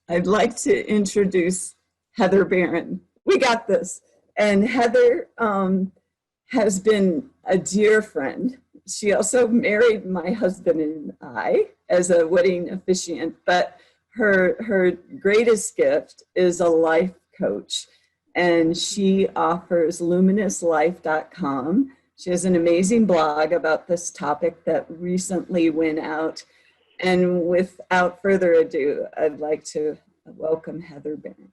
I'd like to introduce Heather Barron. We got this. And Heather has been a dear friend. She also married my husband and I as a wedding officiant, but her greatest gift is a life coach. And she offers luminouslife.com. She has an amazing blog about this topic that recently went out. And without further ado, I'd like to welcome Heather Barron.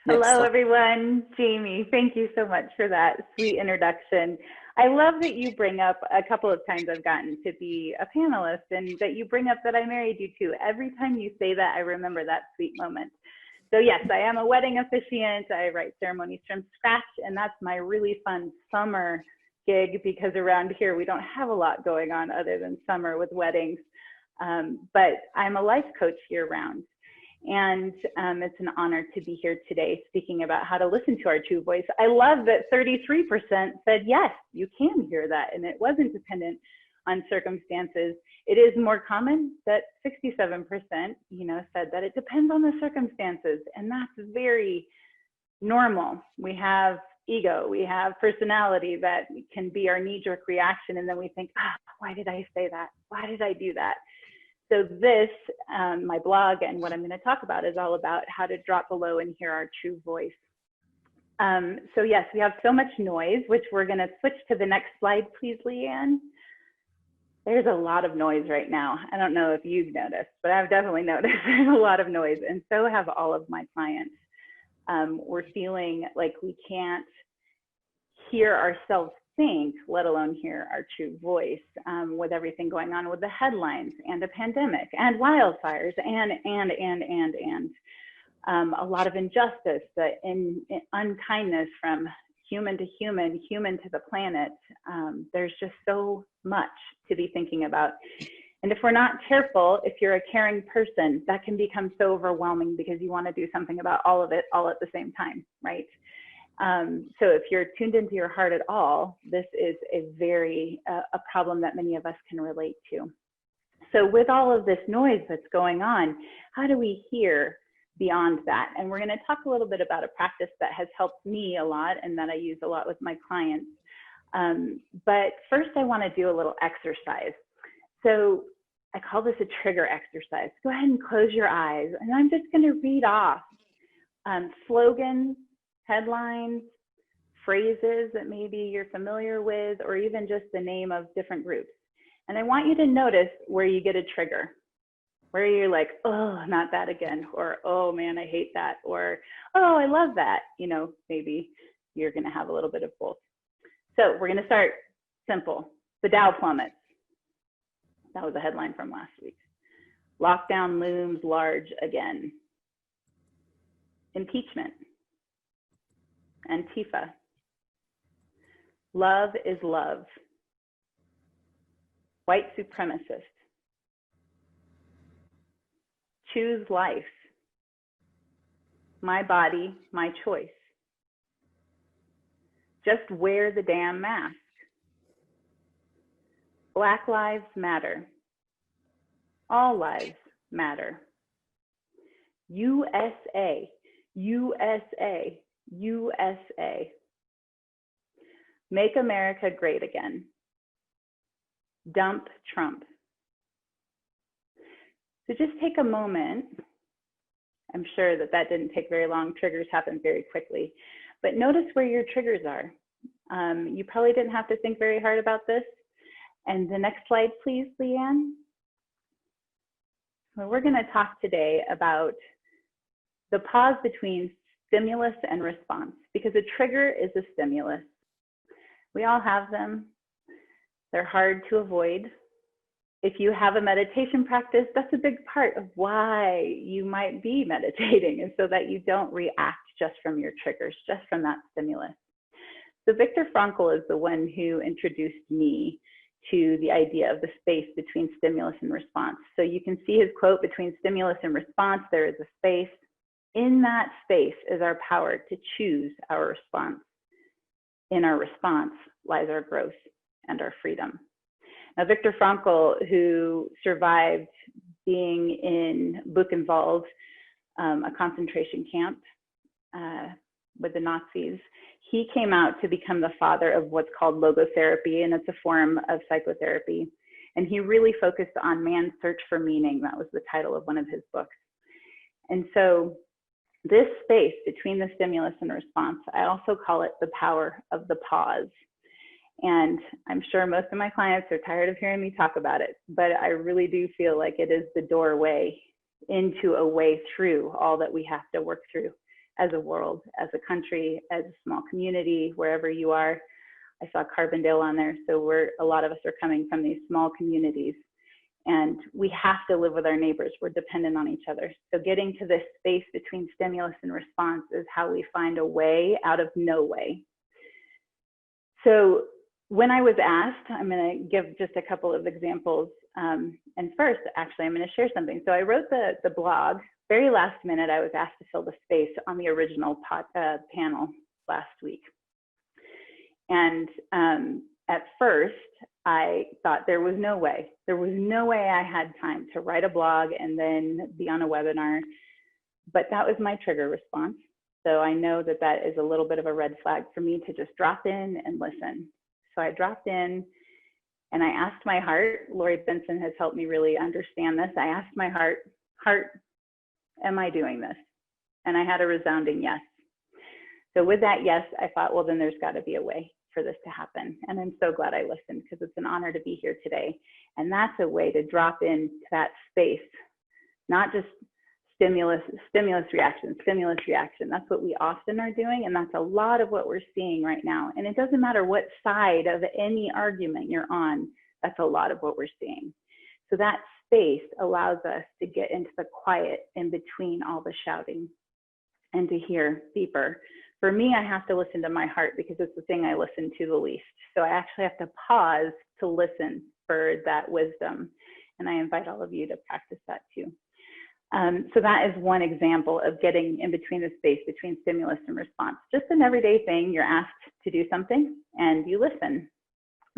Hello, everyone. Jamie, thank you so much for that sweet introduction. I love that you bring up a couple of times I've gotten to be a panelist and that you bring up that I married you too. Every time you say that, I remember that sweet moment. So yes, I am a wedding officiant. I write ceremonies from scratch, and that's my really fun summer gig because around here we don't have a lot going on other than summer with weddings. But I'm a life coach year round. And it's an honor to be here today speaking about how to listen to our true voice. I love that 33% said, yes, you can hear that. And it wasn't dependent on circumstances. It is more common that 67%, said that it depends on the circumstances. And that's very normal. We have ego, we have personality that can be our knee-jerk reaction. And then we think, why did I say that? Why did I do that? So this, my blog and what I'm going to talk about is all about how to drop below and hear our true voice. So yes, we have so much noise, which we're going to switch to the next slide, please, Leanne. There's a lot of noise right now. I don't know if you've noticed, but I've definitely noticed there's a lot of noise, and so have all of my clients. We're feeling like we can't hear ourselves think, let alone hear our true voice, with everything going on with the headlines and a pandemic and wildfires and a lot of injustice, unkindness from human to human, human to the planet. There's just so much to be thinking about. And if we're not careful, if you're a caring person, that can become so overwhelming because you want to do something about all of it all at the same time, right? So if you're tuned into your heart at all, this is a problem that many of us can relate to. So with all of this noise that's going on, how do we hear beyond that? And we're going to talk a little bit about a practice that has helped me a lot and that I use a lot with my clients. But first I want to do a little exercise. So I call this a trigger exercise. Go ahead and close your eyes, and I'm just going to read off slogans, headlines, phrases that maybe you're familiar with, or even just the name of different groups. And I want you to notice where you get a trigger, where you're like, oh, not that again, or oh man, I hate that, or oh, I love that. Maybe you're going to have a little bit of both. So we're going to start simple. The Dow plummets. That was a headline from last week. Lockdown looms large again. Impeachment. Antifa. Love is love. White supremacist. Choose life. My body, my choice. Just wear the damn mask. Black lives matter. All lives matter. USA, USA, USA. Make America great again. Dump Trump. So just take a moment. I'm sure that didn't take very long. Triggers happen very quickly. But notice where your triggers are. You probably didn't have to think very hard about this. And the next slide, please, Leanne. Well, we're going to talk today about the pause between stimulus and response, because a trigger is a stimulus. We all have them. They're hard to avoid. If you have a meditation practice, that's a big part of why you might be meditating, is so that you don't react just from your triggers, just from that stimulus. So Viktor Frankl is the one who introduced me to the idea of the space between stimulus and response. So you can see his quote, between stimulus and response, there is a space. In that space is our power to choose our response. In our response lies our growth and our freedom. Now, Viktor Frankl, who survived being in Buchenwald, a concentration camp with the Nazis. He came out to become the father of what's called logotherapy, and it's a form of psychotherapy. And he really focused on man's search for meaning. That was the title of one of his books. And so this space between the stimulus and response, I also call it the power of the pause. And I'm sure most of my clients are tired of hearing me talk about it, but I really do feel like it is the doorway into a way through all that we have to work through as a world, as a country, as a small community, wherever you are. I saw Carbondale on there, so a lot of us are coming from these small communities, and we have to live with our neighbors. We're dependent on each other. So getting to this space between stimulus and response is how we find a way out of no way. So when I was asked, I'm going to give just a couple of examples. And first, actually, I'm going to share something. So I wrote the blog. Very last minute, I was asked to fill the space on the original panel last week. And at first, I thought there was no way. There was no way I had time to write a blog and then be on a webinar. But that was my trigger response. So I know that that is a little bit of a red flag for me to just drop in and listen. So I dropped in and I asked my heart. Lori Benson has helped me really understand this. I asked my heart, am I doing this? And I had a resounding yes. So with that yes, I thought, well, then there's got to be a way for this to happen. And I'm so glad I listened, because it's an honor to be here today. And that's a way to drop into that space, not just stimulus reaction. That's what we often are doing. And that's a lot of what we're seeing right now. And it doesn't matter what side of any argument you're on, that's a lot of what we're seeing. So that space allows us to get into the quiet in between all the shouting and to hear deeper. For me, I have to listen to my heart, because it's the thing I listen to the least. So I actually have to pause to listen for that wisdom. And I invite all of you to practice that too. So that is one example of getting in between the space between stimulus and response. Just an everyday thing. You're asked to do something and you listen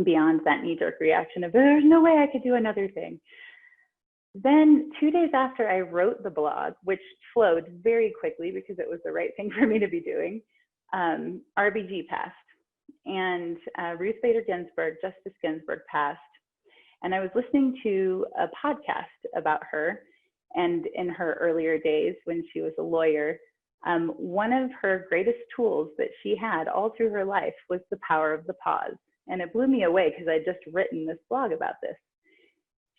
beyond that knee-jerk reaction of, there's no way I could do another thing. Then 2 days after I wrote the blog, which flowed very quickly because it was the right thing for me to be doing, RBG passed. And Ruth Bader Ginsburg, Justice Ginsburg, passed. And I was listening to a podcast about her. And in her earlier days when she was a lawyer, one of her greatest tools that she had all through her life was the power of the pause. And it blew me away, because I'd just written this blog about this.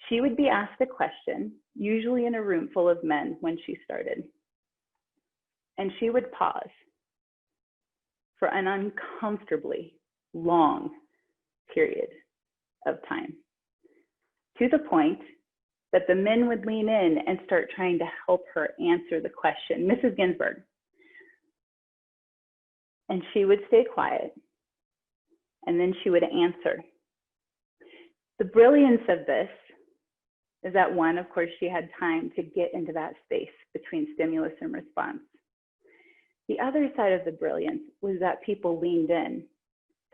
She would be asked a question, usually in a room full of men when she started. And she would pause for an uncomfortably long period of time, to the point that the men would lean in and start trying to help her answer the question, Mrs. Ginsburg. And she would stay quiet, and then she would answer. The brilliance of this is that, one, of course, she had time to get into that space between stimulus and response. The other side of the brilliance was that people leaned in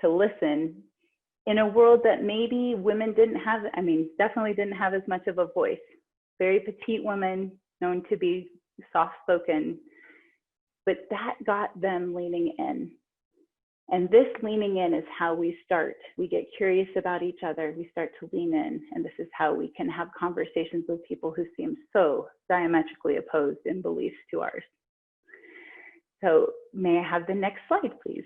to listen in a world that maybe women didn't have, definitely didn't have as much of a voice. Very petite women, known to be soft-spoken, but that got them leaning in. And this leaning in is how we start. We get curious about each other. We start to lean in. And this is how we can have conversations with people who seem so diametrically opposed in beliefs to ours. So may I have the next slide, please?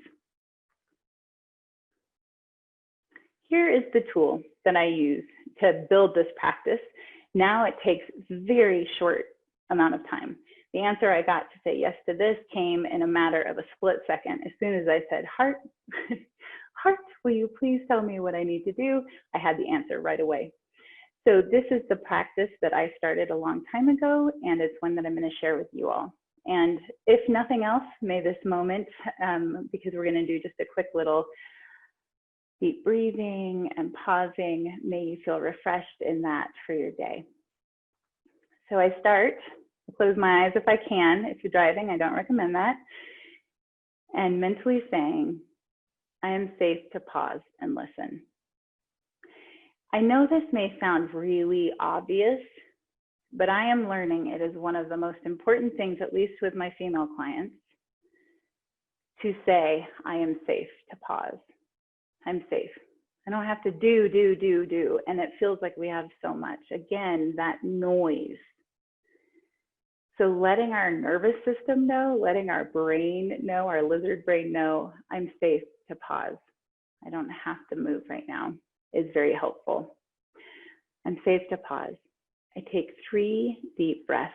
Here is the tool that I use to build this practice. Now it takes very short amount of time. The answer I got to say yes to this came in a matter of a split second. As soon as I said, heart, will you please tell me what I need to do? I had the answer right away. So this is the practice that I started a long time ago, and it's one that I'm going to share with you all. And if nothing else, may this moment, because we're going to do just a quick little deep breathing and pausing, may you feel refreshed in that for your day. So I start, close my eyes if I can. If you're driving, I don't recommend that. And mentally saying, I am safe to pause and listen. I know this may sound really obvious, but I am learning it is one of the most important things, at least with my female clients, to say, I am safe, to pause. I'm safe. I don't have to do. And it feels like we have so much. Again, that noise. So letting our nervous system know, letting our brain know, our lizard brain know, I'm safe to pause. I don't have to move right now is very helpful. I'm safe to pause. I take 3 deep breaths,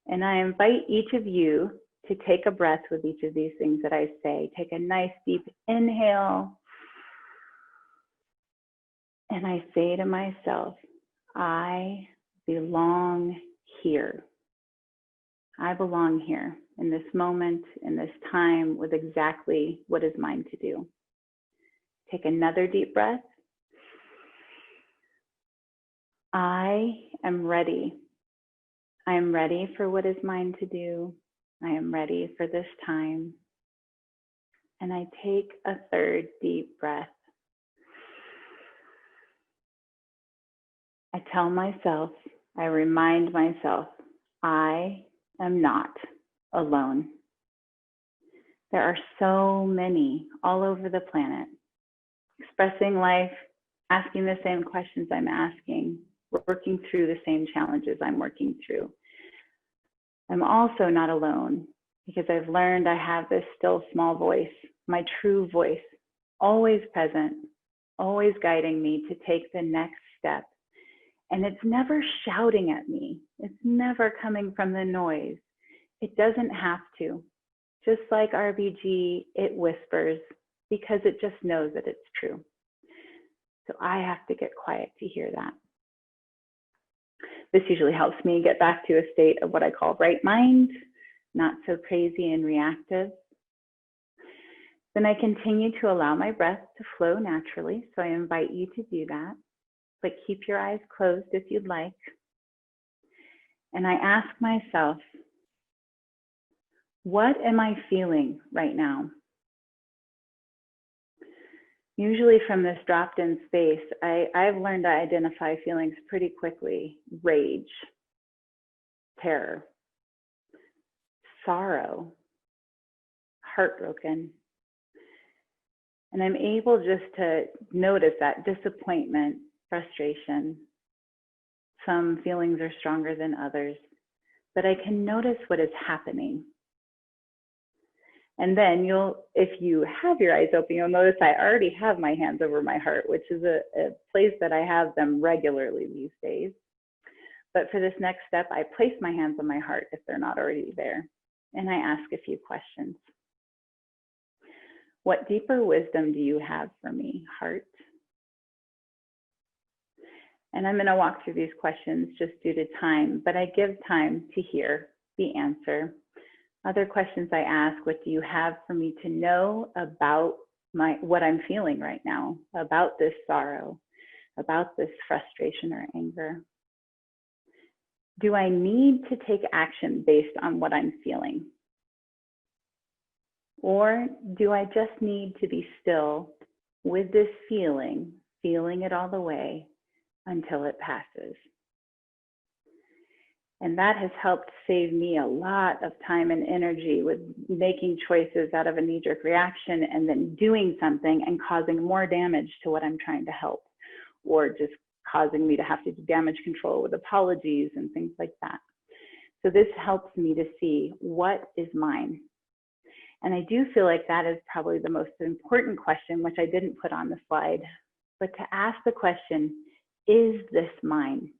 and I invite each of you to take a breath with each of these things that I say. Take a nice deep inhale. And I say to myself, I belong here. I belong here in this moment, in this time, with exactly what is mine to do. Take another deep breath. I am ready. I am ready for what is mine to do. I am ready for this time. And I take a 3rd deep breath. I tell myself, I remind myself, I am not alone. There are so many all over the planet expressing life, asking the same questions I'm asking, working through the same challenges I'm working through. I'm also not alone because I've learned I have this still small voice, my true voice, always present, always guiding me to take the next step. And it's never shouting at me. It's never coming from the noise. It doesn't have to. Just like RBG, it whispers because it just knows that it's true. So I have to get quiet to hear that. This usually helps me get back to a state of what I call right mind, not so crazy and reactive. Then I continue to allow my breath to flow naturally. So I invite you to do that. But keep your eyes closed if you'd like. And I ask myself, what am I feeling right now? Usually from this dropped in space, I've learned to identify feelings pretty quickly. Rage, terror, sorrow, heartbroken. And I'm able just to notice that disappointment, frustration. Some feelings are stronger than others, but I can notice what is happening. And then if you have your eyes open, you'll notice I already have my hands over my heart, which is a place that I have them regularly these days. But for this next step, I place my hands on my heart if they're not already there. And I ask a few questions. What deeper wisdom do you have for me, heart? And I'm going to walk through these questions just due to time, but I give time to hear the answer. Other questions I ask, what do you have for me to know about what I'm feeling right now, about this sorrow, about this frustration or anger? Do I need to take action based on what I'm feeling? Or do I just need to be still with this feeling it all the way until it passes? And that has helped save me a lot of time and energy with making choices out of a knee-jerk reaction and then doing something and causing more damage to what I'm trying to help, or just causing me to have to do damage control with apologies and things like that. So this helps me to see what is mine. And I do feel like that is probably the most important question, which I didn't put on the slide, but to ask the question, is this mine?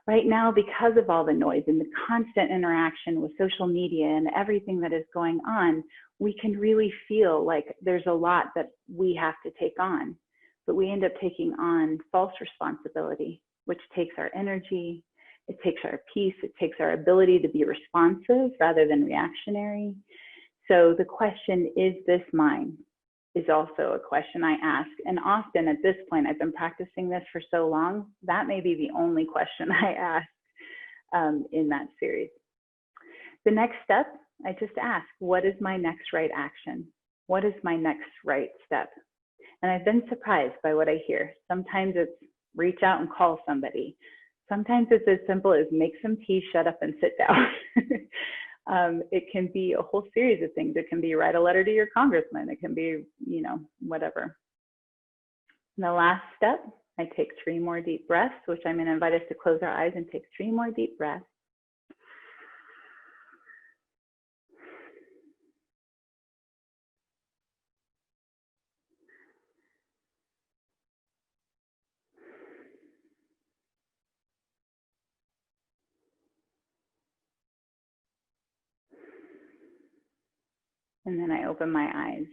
Right now, because of all the noise and the constant interaction with social media and everything that is going on, we can really feel like there's a lot that we have to take on, but we end up taking on false responsibility, which takes our energy, it takes our peace, it takes our ability to be responsive rather than reactionary. So the question, is this mine, is also a question I ask. And often at this point, I've been practicing this for so long, that may be the only question I ask in that series. The next step, I just ask, what is my next right action? What is my next right step? And I've been surprised by what I hear. Sometimes it's reach out and call somebody. Sometimes it's as simple as make some tea, shut up, and sit down. It can be a whole series of things. It can be write a letter to your congressman. It can be, you know, whatever. And the last step, I take 3 more deep breaths, which I'm going to invite us to close our eyes and take 3 more deep breaths. And then I open my eyes.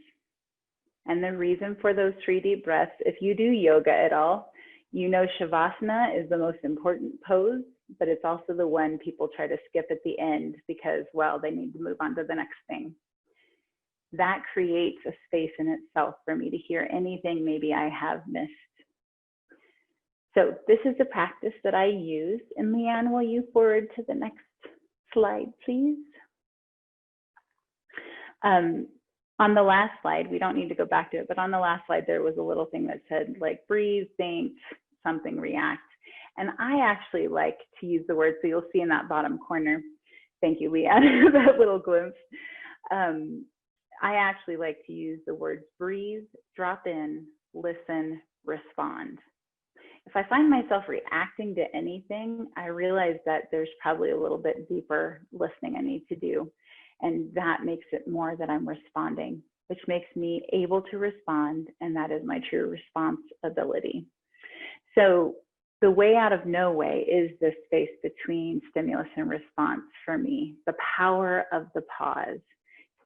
And the reason for those 3 deep breaths, if you do yoga at all, you know Shavasana is the most important pose, but it's also the one people try to skip at the end because, well, they need to move on to the next thing. That creates a space in itself for me to hear anything maybe I have missed. So this is a practice that I use. And Leanne, will you forward to the next slide, please? On the last slide, we don't need to go back to it, but on the last slide, there was a little thing that said like breathe, think, something, react. And I actually like to use the word, so you'll see in that bottom corner. Thank you, Leanne, that little glimpse. I actually like to use the words breathe, drop in, listen, respond. If I find myself reacting to anything, I realize that there's probably a little bit deeper listening I need to do. And that makes it more that I'm responding, which makes me able to respond. And that is my true response ability. So the way out of no way is the space between stimulus and response for me, the power of the pause.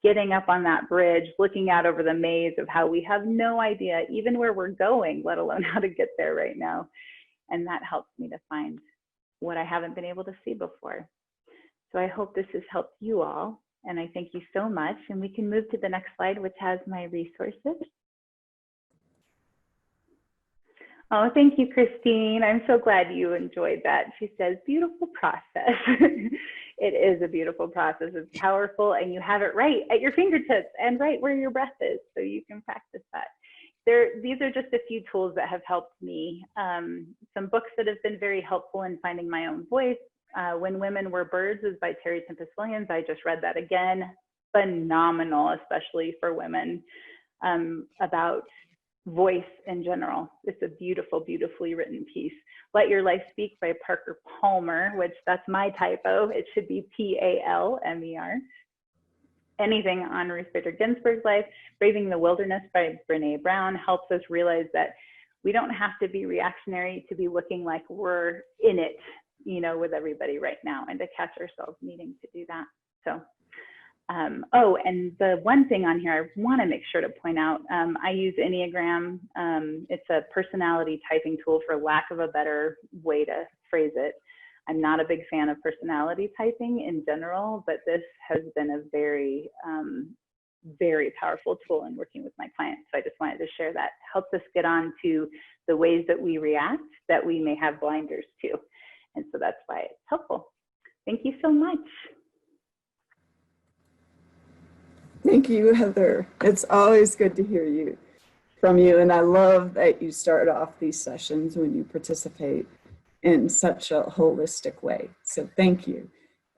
Getting up on that bridge, looking out over the maze of how we have no idea even where we're going, let alone how to get there right now. And that helps me to find what I haven't been able to see before. So I hope this has helped you all. And I thank you so much. And we can move to the next slide, which has my resources. Oh, thank you, Christine. I'm so glad you enjoyed that. She says, beautiful process. It is a beautiful process. It's powerful, and you have it right at your fingertips and right where your breath is, so you can practice that. These are just a few tools that have helped me. Some books that have been very helpful in finding my own voice. When Women Were Birds is by Terry Tempest Williams. I just read that again. Phenomenal, especially for women, about voice in general. It's a beautiful, beautifully written piece. Let Your Life Speak by Parker Palmer, which that's my typo. It should be Palmer. Anything on Ruth Bader Ginsburg's life. Braving the Wilderness by Brene Brown helps us realize that we don't have to be reactionary to be looking like we're in it, you know, with everybody right now, and to catch ourselves needing to do that. So, oh, and the one thing on here I want to make sure to point out, I use Enneagram. It's a personality typing tool, for lack of a better way to phrase it. I'm not a big fan of personality typing in general, but this has been a very, very powerful tool in working with my clients. So I just wanted to share that. Helps us get on to the ways that we react that we may have blinders to. And so that's why it's helpful. Thank you so much. Thank you, Heather. It's always good to hear from you. And I love that you start off these sessions when you participate in such a holistic way. So thank you.